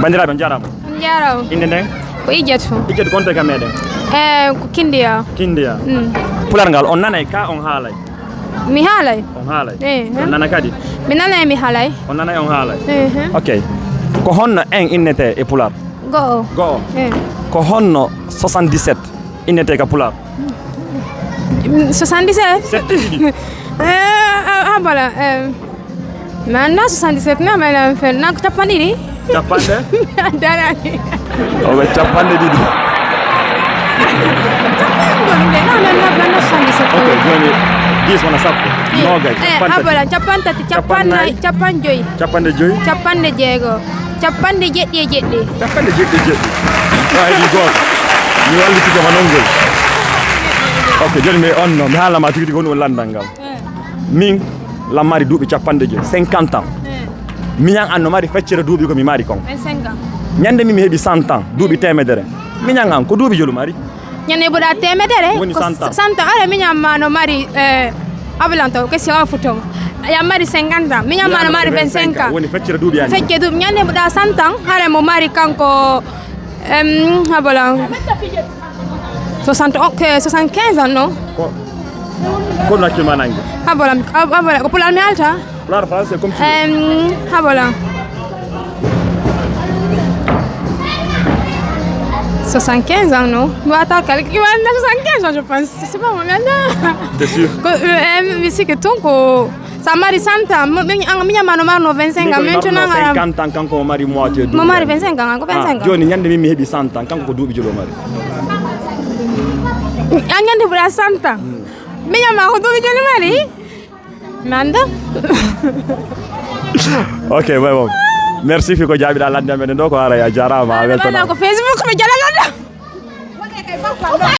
bandiraɓe on jarama on jarama inde nden ko Ijjatu gonto kam meɗen ko Kindiya pular ngal on nanay ka on haalay mi haalay on haalay on nana kadi mi nanay mi haalay on nanay on haalay ok ko honno en innete e pular go'o ko honno 77 innete ka pular 77 habala mi anda 77 mi amana fen nak capanɗiɗi darani oɓe capanɗe ɗiɗi ok joni 10 wona sappo nogay habala capantati capannayyi capanjoyi capanɗe joyi capanɗe jeego capanɗe jeɗɗi e jeɗɗi capanɗe jeɗɗi e jeɗɗi heeɗi goto mi wallitikoma non gol ok joni mi on mi haalama tigi tigi woni on landal ngal min lammari duuɓi capanɗe joyi 50 ans miñan an no mari feccere duuɓi komi mari kon 25 ans ñande mi heeɓi 100 ans duuɓi temedere miñan an ko duuɓi jolu mari ñande ɓuuɗa temedere woni 100 ans 100 ans ara miñamma no mari abalanto question o futongo ya mari 50 ans miñamma no mari 25 ans woni feccere duuɓi ani fecce duuɓi ñande ɓuuɗa 100 ans hare mo mari kanko habalan 75 ans non kono hakkilma nangue habalan ko pulal mi alta pular français comme habalan 75 ans, non? Je vais attendre quelqu'un qui va 75 ans, je pense. C'est pas moi, maintenant. T'es sûr? Mais c'est que ton ça m'a dit 100 ans. Minha mano marno 25 ans. Maintenant, 50 ans quand on mari moitié. Mon mari 25 ans, 25 ans. Joni ñande mi heɓi 100 ans kanko ko duuɓi jolo mari. Ñande ɓuura 100 ans. Minha ma ko duuɓi jolo mari. Nanda. Ok, bon. Merci fiko jaabiɗa lande amen ɗo ko ara ya jarama a weltana ko Facebook mi jalalanda